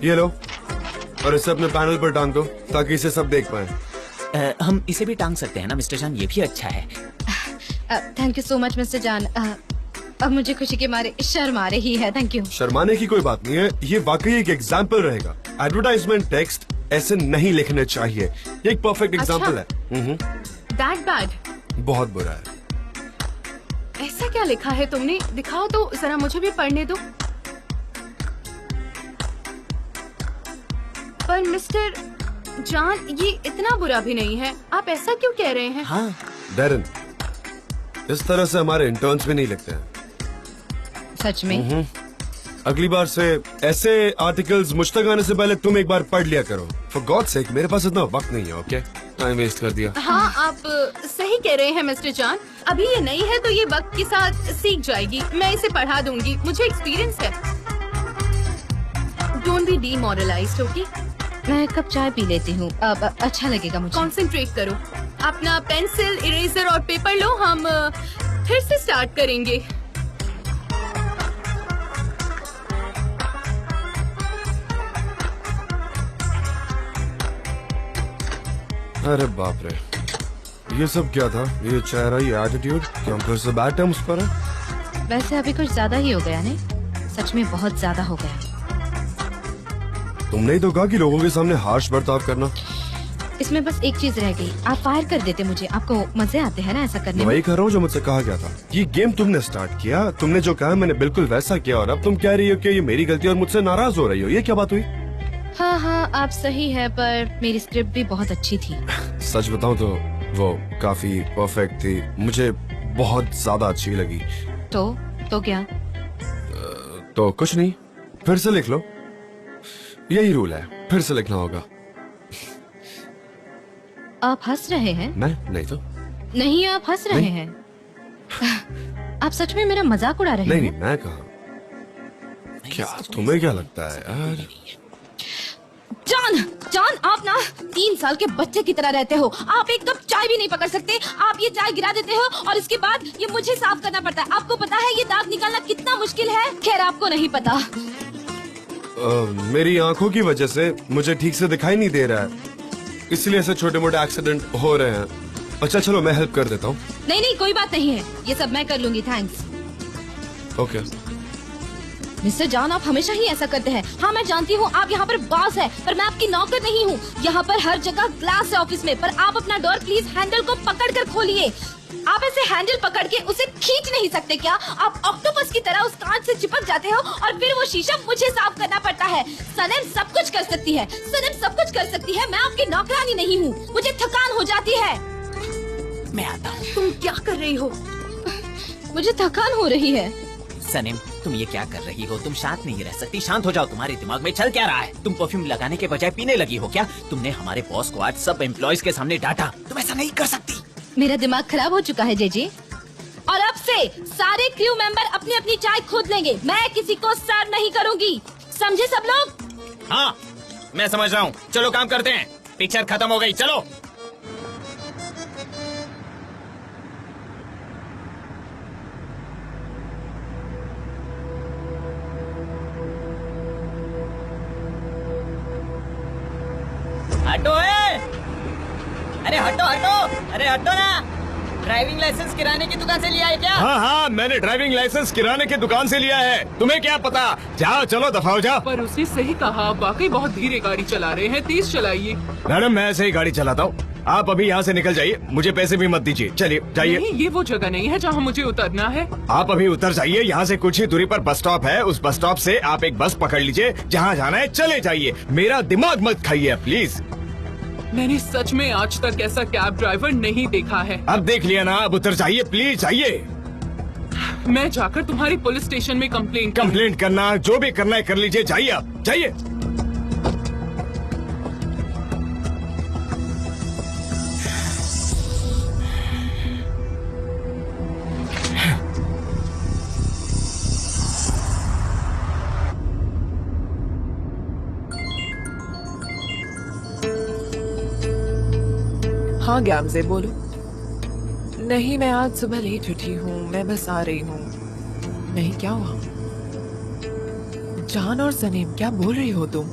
ये लो और इसे अपने पैनल पर टांग दो ताकि इसे सब देख पाए। हम इसे भी टांग सकते हैं ना मिस्टर जान, ये भी अच्छा है। Thank you so much mister जान। अब मुझे खुशी के मारे शर्म आ रही है। Thank you. शर्माने की कोई बात नहीं है, ये वाकई एक एग्जाम्पल रहेगा। एडवर्टाइजमेंट टेक्स्ट ऐसे नहीं लिखने चाहिए। ये एक परफेक्ट एग्जाम्पल है। That bad? बहुत बुरा है। ऐसा क्या लिखा है तुमने? दिखाओ तो जरा, मुझे भी पढ़ने दो। पर मिस्टर जान, ये इतना बुरा भी नहीं है। आप ऐसा क्यों कह रहे हैं? हाँ डेरन, इस तरह से हमारे इंटर्न्स भी नहीं लिखते हैं। सच में? अगली बार से ऐसे आर्टिकल्स मुझ तक आने से पहले तुम एक बार पढ़ लिया करो। फॉर गॉड सेक, मेरे पास इतना वक्त नहीं है। ओके टाइम वेस्ट कर दिया। हाँ आप सही कह रहे हैं मिस्टर जान। अभी ये नई है तो ये वक्त के साथ सीख जाएगी। मैं इसे पढ़ा दूंगी, मुझे एक्सपीरियंस है। Don't be demoralised, okay? मैं एक कप चाय पी लेती हूँ, अब अच्छा लगेगा मुझे। कंसंट्रेट करो। अपना पेंसिल, इरेजर और पेपर लो, हम फिर से स्टार्ट करेंगे। अरे बाप रे, ये सब क्या था? ये चेहरा, ये एटीट्यूड, क्या हम फिर से बैड टर्म्स पर हैं? वैसे अभी कुछ ज्यादा ही हो गया नहीं? सच में बहुत ज्यादा हो गया। तुमने ही तो कहा कि लोगों के सामने हार्श बर्ताव करना। इसमें बस एक चीज रह गई, आप फायर कर देते मुझे। आपको मजे आते हैं ना ऐसा करने मैं में? वही कर रहा हूँ जो मुझसे कहा गया था। ये गेम तुमने स्टार्ट किया, तुमने जो कहा मैंने बिल्कुल वैसा किया, और अब तुम कह रही हो कि ये मेरी गलती और मुझसे नाराज हो रही हो। ये क्या बात हुई? हाँ हाँ आप सही है, पर मेरी स्क्रिप्ट भी बहुत अच्छी थी। सच बताऊं तो वो काफी परफेक्ट थी, मुझे बहुत ज्यादा अच्छी लगी। तो क्या? तो कुछ नहीं, फिर से लिख लो। यही रूल है, फिर से लिखना होगा। आप हंस रहे हैं? मैं नहीं तो नहीं, आप हंस रहे हैं। आप सच में मेरा मजाक उड़ा रहे नहीं हैं? नहीं, मैं कहा। क्या तुम्हें क्या लगता है यार? जान जान, आप ना 3 साल के बच्चे की तरह रहते हो। आप एक कप चाय भी नहीं पकड़ सकते। आप ये चाय गिरा देते हो और इसके बाद ये मुझे साफ करना पड़ता है। आपको पता है ये दाग निकालना कितना मुश्किल है? खैर आपको नहीं पता। मेरी आंखों की वजह से मुझे ठीक से दिखाई नहीं दे रहा है, इसलिए ऐसे छोटे मोटे एक्सीडेंट हो रहे हैं। अच्छा चलो मैं हेल्प कर देता हूँ। नहीं नहीं कोई बात नहीं है, ये सब मैं कर लूंगी, थैंक्स। ओके। मिस्टर जान, आप हमेशा ही ऐसा करते हैं। हाँ मैं जानती हूँ आप यहाँ पर बॉस है, पर मैं आपकी नौकर नहीं हूँ। यहाँ पर हर जगह ग्लास है ऑफिस में, पर आप अपना डोर प्लीज हैंडल को पकड़ कर खोलिए। आप ऐसे हैंडल पकड़ के उसे खींच नहीं सकते क्या? आप ऑक्टोपस की तरह उस कांच से चिपक जाते हो और फिर वो शीशा मुझे साफ करना पड़ता है। सनम सब कुछ कर सकती है, सनम सब कुछ कर सकती है। मैं आपकी नौकरानी नहीं हूँ, मुझे थकान हो जाती है। मैं आता हूँ। तुम क्या कर रही हो? मुझे थकान हो रही है। सनम तुम ये क्या कर रही हो? तुम शांत नहीं रह सकती, शांत हो जाओ। तुम्हारे दिमाग में चल क्या रहा है? तुम परफ्यूम लगाने के बजाय पीने लगी हो क्या? तुमने हमारे बॉस को आज सब एम्प्लॉयज के सामने डांटा। तुम ऐसा नहीं कर सकती। मेरा दिमाग खराब हो चुका है जेजे, और अब से सारे क्रू मेंबर अपनी अपनी चाय खुद लेंगे। मैं किसी को सर्व नहीं करूंगी, समझे सब लोग? हाँ मैं समझ रहा हूँ, चलो काम करते हैं। पिक्चर खत्म हो गई, चलो। हटो है, अरे हटो हटो, अरे हटो ना। ड्राइविंग लाइसेंस किराने की दुकान से लिया है क्या? हाँ हाँ, मैंने ड्राइविंग लाइसेंस किराने की दुकान से लिया है। तुम्हें क्या पता? जाओ चलो दफा हो जाओ। पर उसने सही कहा, आप वाकई बहुत धीरे गाड़ी चला रहे हैं, तेज चलाइए। मैडम मैं ऐसे ही गाड़ी चलाता हूँ, आप अभी यहाँ से निकल जाइए, मुझे पैसे भी मत दीजिए। चलिए जाइए। नहीं, ये वो जगह नहीं है जहाँ मुझे उतरना है। आप अभी उतर जाइए, यहाँ से कुछ ही दूरी पर बस स्टॉप है। उस बस स्टॉप से आप एक बस पकड़ लीजिए, जहाँ जाना है चले जाइए। मेरा दिमाग मत खाइए प्लीज। मैंने सच में आज तक ऐसा कैब ड्राइवर नहीं देखा है। अब देख लिया ना, अब उतर जाइए प्लीज, जाइए। मैं जाकर तुम्हारी पुलिस स्टेशन में कंप्लेंट करना, जो भी करना है कर लीजिए, जाइए आप जाइए। हाँ ग्यामजे बोलो। नहीं मैं आज सुबह लेट उठी हूँ, मैं बस आ रही हूँ। नहीं क्या हुआ? जान और सनीम क्या बोल रही हो तुम?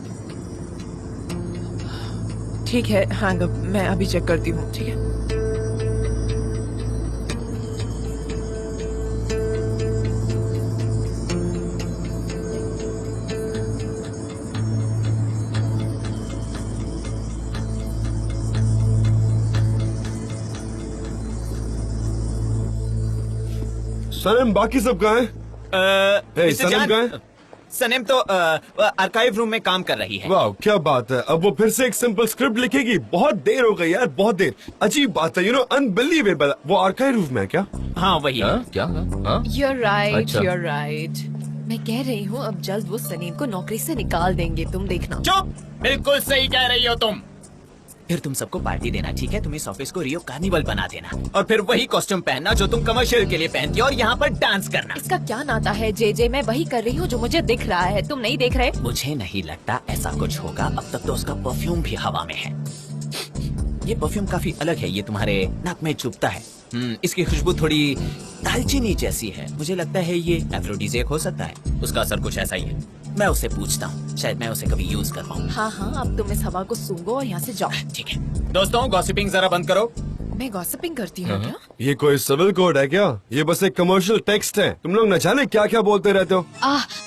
ठीक है हैंग अप, मैं अभी चेक करती हूँ। ठीक है। सनम बाकी सब कहाँ हैं? मिस्टर सनम जान, कहाँ है? सनम तो आर्काइव रूम में काम कर रही है। वाह क्या बात है, अब वो फिर से एक सिंपल स्क्रिप्ट लिखेगी। बहुत देर हो गई यार, बहुत देर। अजीब बात है, यू नो अनबिलीवेबल। वो आर्काइव रूम में है क्या? हाँ वही है। क्या? You're right, अच्छा। you're right. मैं कह रही हूँ अब जल्द वो सनीम को नौकरी से निकाल देंगे, तुम देखना। चुप, बिल्कुल सही कह रही हो तुम। फिर तुम सबको पार्टी देना, ठीक है? तुम इस ऑफिस को रियो कार्निवल बना देना और फिर वही कॉस्ट्यूम पहनना जो तुम कमर्शियल के लिए पहनती हो और यहाँ पर डांस करना। इसका क्या नाता है जे? मैं वही कर रही हूँ जो मुझे दिख रहा है, तुम नहीं देख रहे? मुझे नहीं लगता ऐसा कुछ होगा। अब तक तो उसका परफ्यूम भी हवा में है। ये परफ्यूम काफी अलग है, ये तुम्हारे नाक में चुभता है। इसकी खुशबू थोड़ी दालचीनी जैसी है। मुझे लगता है ये एफ्रोडीजिएक हो सकता है। उसका असर कुछ ऐसा ही है। मैं उससे पूछता हूँ, शायद मैं उसे कभी यूज कर पाऊँ। हाँ हाँ, अब तुम इस हवा को सूंघो और यहाँ से जाओ। ठीक है दोस्तों, गॉसिपिंग जरा बंद करो। मैं गॉसिपिंग करती हूँ क्या? ये कोई सिविल कोड है क्या? ये बस एक कमर्शियल टेक्स्ट है। तुम लोग न जाने क्या क्या बोलते रहते हो।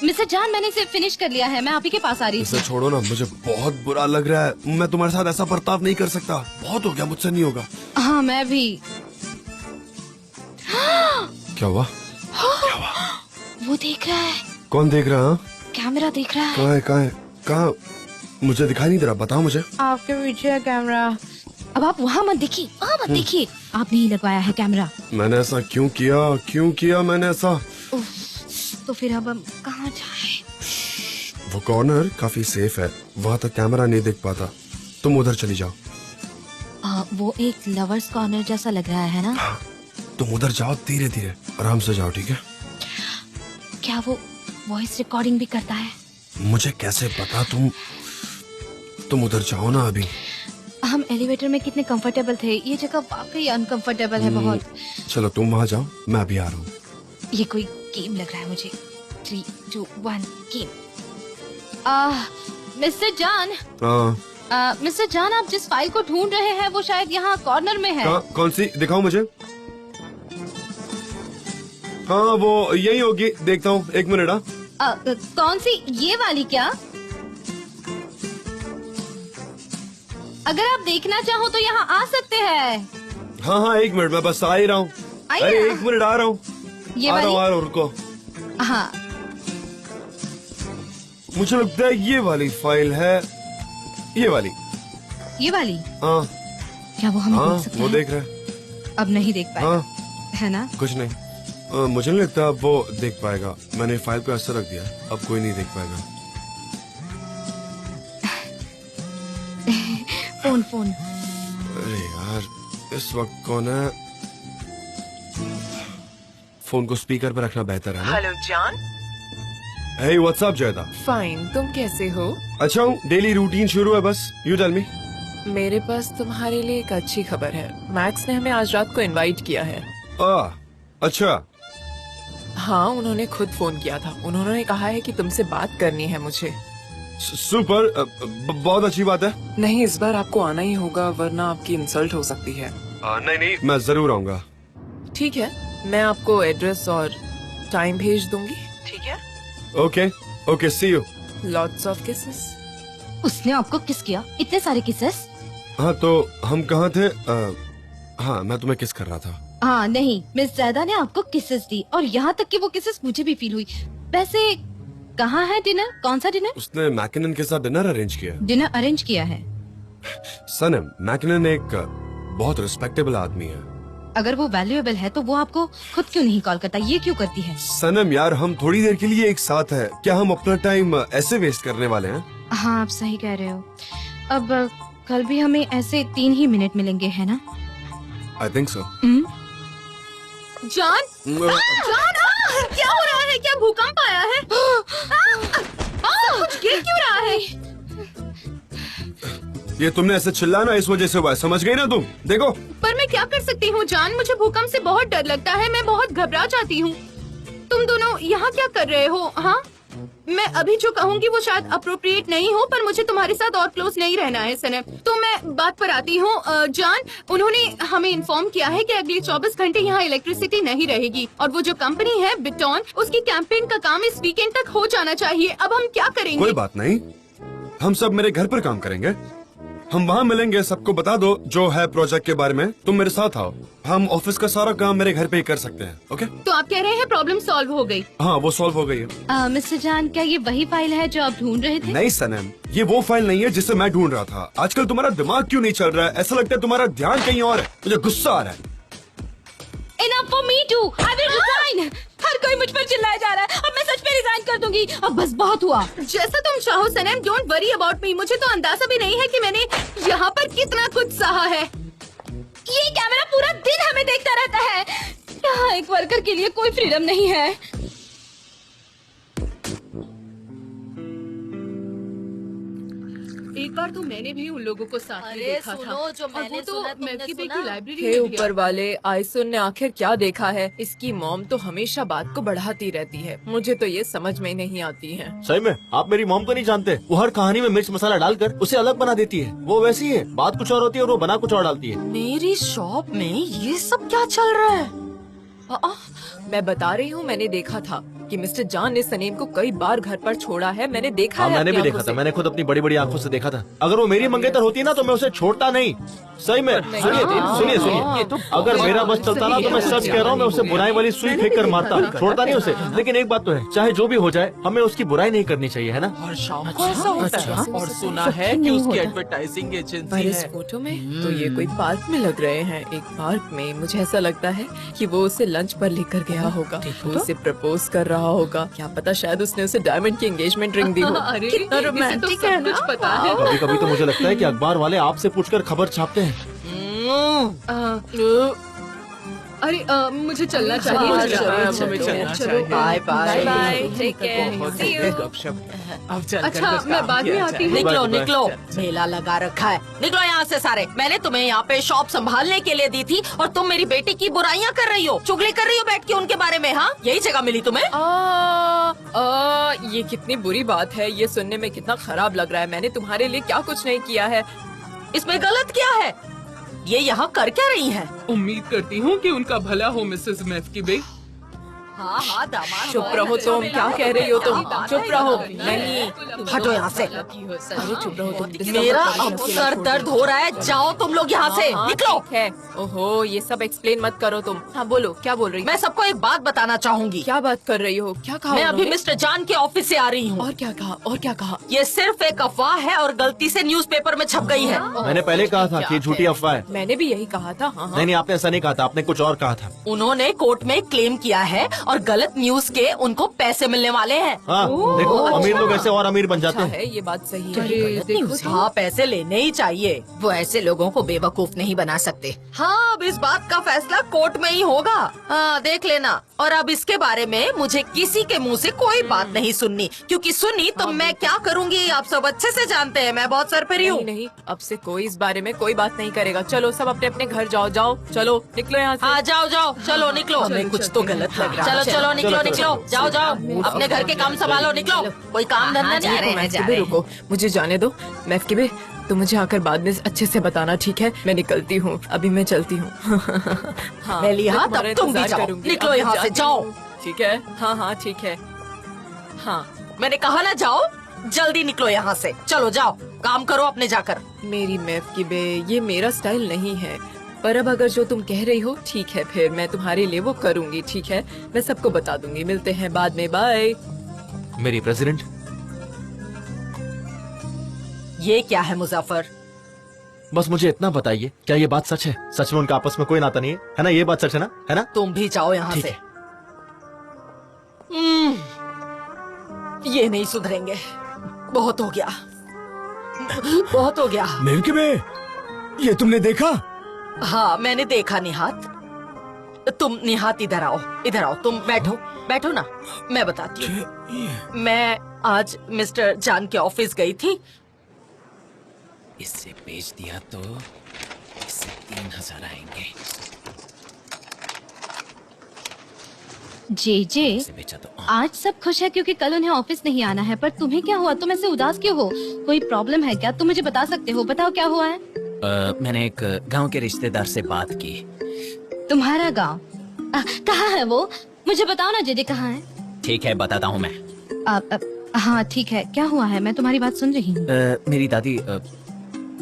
मिस्टर जान, मैंने इसे फिनिश कर लिया है। मैं आप ही के पास आ रही इसे थी। छोड़ो ना, मुझे बहुत बुरा लग रहा है। मैं तुम्हारे साथ ऐसा बर्ताव नहीं कर सकता। बहुत हो गया, मुझसे नहीं होगा। हाँ, मैं भी। क्या हुआ? वो देख रहा है। कौन देख रहा है? कैमरा देख रहा है। कहाँ है? कहाँ है? कहाँ? मुझे दिखाई नहीं दे रहा, बताओ मुझे। आपके पीछे है कैमरा। अब आप वहाँ मत देखिए, वहाँ मत देखिए। आप नहीं लगवाया है कैमरा। मैंने ऐसा क्यों किया? क्यों किया मैंने ऐसा? तो फिर अब हम कहाँ जाए? वो कॉर्नर काफी सेफ है, वहाँ तक कैमरा नहीं देख पाता। तुम उधर चली जाओ। वो एक लवर्स कॉर्नर जैसा लग रहा है ना? तुम उधर जाओ, धीरे धीरे आराम से जाओ, ठीक है? क्या वो वॉइस रिकॉर्डिंग भी करता है? मुझे कैसे पता? तुम उधर जाओ ना अभी। हम एलिवेटर में कितने कंफर्टेबल थे, ये जगह वाकई अनकंफर्टेबल है बहुत। चलो तुम वहाँ जाओ, मैं अभी आ रहा हूँ। ये कोई गेम लग रहा है मुझे। 3, 2, 1 गेम। मिस्टर जान, मिस्टर जान, आप जिस फाइल को ढूंढ रहे हैं वो शायद यहाँ कॉर्नर में है। कौन सी? दिखाओ मुझे। हाँ वो यही होगी, देखता हूँ, एक मिनट। कौन सी? ये वाली क्या? अगर आप देखना चाहो तो यहाँ आ सकते हैं। हाँ हाँ, एक मिनट, मैं बस आ ही रहा हूँ। अरे एक मिनट, आ रहा हूँ। ये आ वाली? रहा हूँ, रुको। हाँ, मुझे लगता है ये वाली फाइल है। ये वाली? ये वाली? हाँ क्या वो हमें हाँ, देख सकता वो है? देख रहा है। अब नहीं देख पाएगा, हाँ, है ना? कुछ नहीं। मुझे नहीं लगता अब वो देख पाएगा। मैंने फाइल पे ऐसा रख दिया, अब कोई नहीं देख पाएगा। फोन। अरे यार, इस वक्त कौन है? फोन को स्पीकर पर रखना बेहतर है ना? हेलो जान। हे व्हाट्सअप जयदा। फाइन, तुम कैसे हो? अच्छा हूँ, डेली रूटीन शुरू है बस। You tell me. मेरे पास तुम्हारे लिए एक अच्छी खबर है। मैक्स ने हमें आज रात को इनवाइट किया है। अच्छा। हाँ, उन्होंने खुद फोन किया था। उन्होंने कहा है कि तुमसे बात करनी है मुझे। सुपर, बहुत अच्छी बात है। नहीं, इस बार आपको आना ही होगा वरना आपकी इंसल्ट हो सकती है। नहीं, मैं जरूर आऊंगा। ठीक है, मैं आपको एड्रेस और टाइम भेज दूंगी, ठीक है? Okay, see you. Lots of kisses. उसने आपको किस किया? इतने सारे किसेस? हाँ तो हम कहाँ थे? हाँ, मैं तुम्हें किस कर रहा था। हाँ नहीं, मिस ज़ैदा ने आपको किसेस दी और यहाँ तक कि वो किसेस मुझे भी फील हुई। वैसे कहाँ है डिनर? कौन सा डिनर? उसने मैकिनन के साथ डिनर अरेंज किया। डिनर अरेंज किया है? सनम, मैकिनन एक बहुत रिस्पेक्टेबल आदमी है। अगर वो वैल्यूएबल है तो वो आपको खुद क्यों नहीं कॉल करता? ये क्यों करती है? सनम यार, हम थोड़ी देर के लिए एक साथ हैं। क्या हम अपना टाइम ऐसे वेस्ट करने वाले हैं? हाँ, आप सही कह रहे हो। अब कल भी हमें ऐसे 3 ही मिनट मिलेंगे, है ना? I think so. जान, क्या हो रहा है? क्या भूकंप आया है? कुछ गिर क्यों रहा है? ये तुमने ऐसे चिल्लाना इस वजह से हुआ है, समझ गई ना तुम? देखो। पर मैं क्या कर सकती हूँ जान, मुझे भूकंप से बहुत डर लगता है। मैं बहुत घबरा जाती हूँ। तुम दोनों यहाँ क्या कर रहे हो? हाँ, मैं अभी जो कहूँगी वो शायद अप्रोप्रिएट नहीं हो, पर मुझे तुम्हारे साथ और क्लोज नहीं रहना है सनम। तो मैं बात पर आती हूँ। जान, उन्होंने हमें इन्फॉर्म किया है कि अगले 24 घंटे यहाँ इलेक्ट्रिसिटी नहीं रहेगी और वो जो कंपनी है बिटॉन, उसकी कैंपेन का काम इस वीकेंड तक हो जाना चाहिए। अब हम क्या करेंगे? कोई बात नहीं, हम सब मेरे घर पर काम करेंगे। हम वहाँ मिलेंगे, सबको बता दो जो है प्रोजेक्ट के बारे में। तुम मेरे साथ आओ, हम ऑफिस का सारा काम मेरे घर पे ही कर सकते हैं। ओके? तो आप कह रहे हैं प्रॉब्लम सॉल्व हो गई? हाँ, वो सॉल्व हो गई है। मिस्टर जान, क्या ये वही फाइल है जो आप ढूंढ रहे थे? नहीं सनम, ये वो फाइल नहीं है जिसे मैं ढूंढ रहा था। आजकल तुम्हारा दिमाग क्यों नहीं चल रहा है? ऐसा लगता है तुम्हारा ध्यान कहीं और है। मुझे गुस्सा आ रहा है। Enough for me too. I will resign. हर कोई मुझ पर चिल्लाया जा रहा है। अब मैं सच में रिजाइन कर दूंगी। अब बस बहुत हुआ। जैसा तुम चाहो सनम, डोंट वरी अबाउट मी। मुझे तो अंदाजा भी नहीं है कि मैंने यहाँ पर कितना कुछ सहा है। ये कैमरा पूरा दिन हमें देखता रहता है। यहाँ एक वर्कर के लिए कोई फ्रीडम नहीं है। एक बार तो मैंने भी उन लोगों को साथ में देखा था। जो और वो तो मैफ्की की लाइब्रेरी हे में भी ऊपर वाले, आयसुन ने आखिर क्या देखा है? इसकी मॉम तो हमेशा बात को बढ़ाती रहती है। मुझे तो ये समझ में नहीं आती है। सही में आप मेरी मॉम को नहीं जानते। वो हर कहानी में मिर्च मसाला डालकर उसे अलग बना देती है। वो वैसी है, बात कुछ और होती है और वो बना कुछ और डालती है। मेरी शॉप में ये सब क्या चल रहा है? मैं बता रही हूँ, मैंने देखा था कि मिस्टर जॉन ने सनीम को कई बार घर पर छोड़ा है। मैंने देखा हाँ, है मैंने अपनी भी देखा आंखों था। से। मैंने खुद अपनी बड़ी बड़ी आंखों से देखा था। अगर वो मेरी मंगेतर होती ना तो मैं उसे छोड़ता नहीं। सही में सुनिए सुनिए सुनिए, अगर मेरा बस चलता ना तो मैं सच कह रहा हूँ, मैं उसे बुराई वाली सुई फेंक कर मारता, छोड़ता नहीं उसे। लेकिन एक बात तो है, चाहे जो भी हो जाए हमें उसकी बुराई नहीं करनी चाहिए, है ना? हर शाम को ऐसा होता है। और सुना है कि उसकी एडवर्टाइजिंग पर एजेंसी इस है। फोटो में तो ये कोई पार्क में लग रहे हैं। एक पार्क में मुझे ऐसा लगता है कि वो उसे लंच पर लेकर गया होगा। वो उसे प्रपोज कर रहा होगा। क्या पता शायद उसने उसे डायमंड की एंगेजमेंट रिंग दी हो। अरे कितना इसे तो रोमांटिक सब है ना? कुछ पता है। कभी कभी तो मुझे लगता है कि अखबार वाले आपसे पूछकर खबर छापते हैं। अरे मुझे चलना चाहिए। हाँ, मुझे चलो, लगता है चलो, हमें चलना चलो। चाहिए। Bye bye. Bye, take care, बहुत सी यू। गपशप। अब चलकर अच्छा, कुछ मैं काम बाद में किया आती जाए। हूँ। निकलो बाय, बाय। निकलो, मेला लगा रखा है। निकलो यहाँ से सारे। मैंने तुम्हें यहाँ पे शॉप संभालने के लिए दी थी और तुम मेरी बेटी की बुराइयां कर रही हो, चुगली कर रही हो बैठ के उनके बारे में। हाँ, यही जगह मिली तुम्हें? ये कितनी बुरी बात है। ये सुनने में कितना खराब लग रहा है। मैंने तुम्हारे लिए क्या कुछ नहीं किया है। इसमें गलत क्या है? ये यहाँ कर क्या रही हैं? उम्मीद करती हूँ कि उनका भला हो मिसेस मैफ्की बे। हाँ हाँ, दामाद। चुप रहो तुम। क्या कह रही हो तुम? चुप रहो। नहीं, हटो यहाँ से। अरे चुप रहो तुम। मेरा अब सर दर्द हो रहा है। जाओ तुम लोग यहाँ से, निकलो। ठीक है। ओहो, ये सब एक्सप्लेन मत करो तुम। हाँ बोलो, क्या बोल रही? मैं सबको एक बात बताना चाहूंगी। क्या बात कर रही हो? क्या कहा मैं अभी उन्होंने? मिस्टर जान के ऑफिस से आ रही हूँ। और क्या कहा? और क्या कहा? ये सिर्फ एक अफवाह है और गलती से न्यूज़पेपर में छप गई है। मैंने पहले कहा था कि ये झूठी अफवाह है। मैंने भी यही कहा था। हाँ हाँ। नहीं, आपने ऐसा नहीं कहा था, आपने कुछ और कहा था। उन्होंने कोर्ट में क्लेम किया है और गलत न्यूज के उनको पैसे मिलने वाले हैं। हाँ, देखो अमीर लोग ऐसे और अमीर बन जाते अच्छा हैं। है, ये बात सही है। अरे देखो तो। हाँ, पैसे लेने ही चाहिए। वो ऐसे लोगों को बेवकूफ नहीं बना सकते। हाँ, अब इस बात का फैसला कोर्ट में ही होगा। हाँ, देख लेना। और अब इसके बारे में मुझे किसी के मुंह से कोई बात नहीं सुननी, क्योंकि सुनी तो मैं क्या करूँगी आप सब अच्छे से जानते हैं। मैं बहुत सरपरी हूँ। नहीं नहीं, अब से कोई इस बारे में कोई बात नहीं करेगा। चलो सब अपने अपने घर जाओ। जाओ चलो, निकलो यहाँ से। हाँ, जाओ जाओ, चलो निकलो। हमें कुछ तो गलत लग रहा है। चलो चलो, निकलो निकलो, जाओ जाओ, अपने घर के काम संभालो, निकलो। कोई काम धंधा नहीं है। मैफ्की, रुको, मुझे जाने दो। मैफ्की, तो मुझे आकर बाद में अच्छे से बताना, ठीक है? मैं निकलती हूँ, अभी मैं चलती हूँ। हाँ, मेलिया, मैं तब तुम्हारा तुम भी इंतजार जाओ। करूंगी। निकलो अभी यहाँ से, जाती जाओ। हूँ। ठीक है। हाँ हाँ ठीक है। हाँ, मैंने कहा ना जाओ, जल्दी निकलो यहाँ से। चलो जाओ, काम करो अपने जाकर। मेरी मैफ्की बे, ये मेरा स्टाइल नहीं है। पर अब अगर जो तुम कह रही हो ठीक है, फिर मैं तुम्हारे लिए वो करूंगी। ठीक है, मैं सबको बता दूंगी। मिलते हैं बाद में, बाय। मेरी प्रेसिडेंट, ये क्या है मुजफ्फर? बस मुझे इतना बताइए, क्या ये बात सच है? सच में उनका आपस में कोई नाता नहीं है, है ना? ये बात सच है ना? है ना? तुम भी जाओ यहाँ ठीक से। है। ये नहीं सुधरेंगे। बहुत हो गया, बहुत हो गया। मैफ्की बे, ये तुमने देखा? हाँ, मैंने देखा निहात। तुम निहात इधर आओ, इधर आओ। तुम बैठो, बैठो ना, मैं बताती हूँ। मैं आज मिस्टर जान के ऑफिस गई थी। इससे बेच दिया तो इससे 3000 आएंगे। जे इससे बेचा तो आज सब खुश है क्योंकि कल उन्हें ऑफिस नहीं आना है, पर तुम्हें क्या हुआ? तुम ऐसे उदास क्यों हो? कोई प्रॉब्लम है क्या? तुम मुझे बता सकते हो? बताओ क्या हुआ है। मैंने एक गांव के रिश्तेदार से बात की। तुम्हारा गांव कहाँ है वो? मुझे बताओ ना जेडी, कहाँ है? ठीक है, बताता हूँ मैं। हाँ ठीक है, क्या हुआ है? मैं तुम्हारी बात सुन रही हूँ। मेरी दादी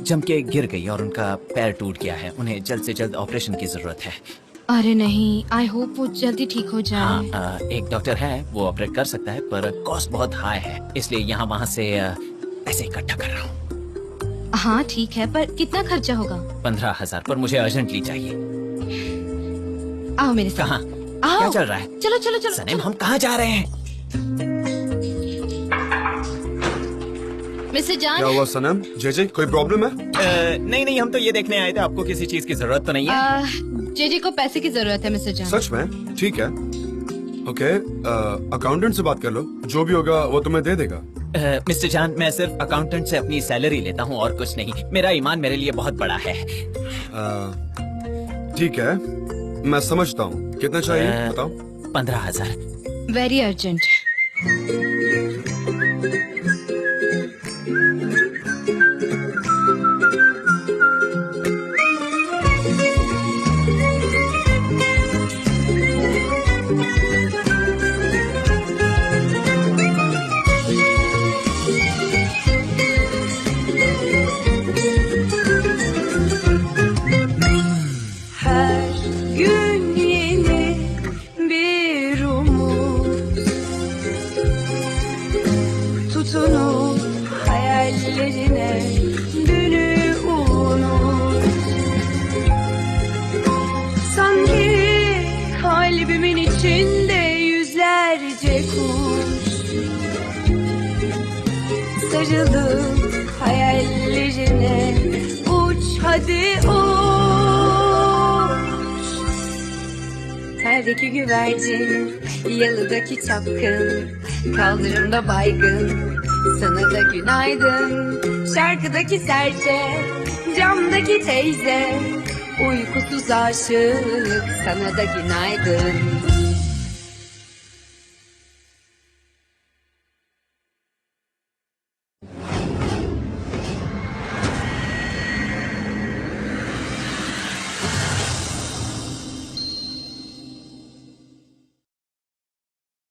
जम के गिर गई और उनका पैर टूट गया है। उन्हें जल्द से जल्द ऑपरेशन की जरूरत है। अरे नहीं, आई होप वो जल्दी ठीक हो जाए। हाँ, एक डॉक्टर है, वो ऑपरेट कर सकता है, पर कॉस्ट बहुत हाई है, इसलिए यहाँ वहाँ से पैसे इकट्ठा कर रहा हूँ। हाँ ठीक है, पर कितना खर्चा होगा? 15,000, पर मुझे अर्जेंटली चाहिए। आओ मेरे साथ। कहाँ? क्या चल रहा है? चलो चलो चलो सनम, हम कहाँ जा रहे हैं? मिस्टर क्या जान, हुआ सनम? जे कोई प्रॉब्लम है? नहीं नहीं, हम तो ये देखने आए थे आपको किसी चीज की जरूरत तो नहीं है। जेजे को पैसे की जरूरत है मिस्टर जान। सच में? ठीक है। ओके, अकाउंटेंट से बात कर लो, जो भी होगा वो तुम्हें दे देगा। मिस्टर जान, मैं सिर्फ अकाउंटेंट से अपनी सैलरी लेता हूँ और कुछ नहीं। मेरा ईमान मेरे लिए बहुत बड़ा है। ठीक है, मैं समझता हूँ। कितना चाहिए बताओ? 15,000। Very urgent. Her gün yeni bir umut, tutunup hayallerine dünü unut. Sanki kalbimin içinde yüzlerce kuş, sarılıp hayallerine uç hadi uç. Terdeki güvercin, yalıdaki çapkın, kaldırımda baygın, sana da günaydın. Şarkıdaki serçe, camdaki teyze, uykusuz aşık, sana da günaydın.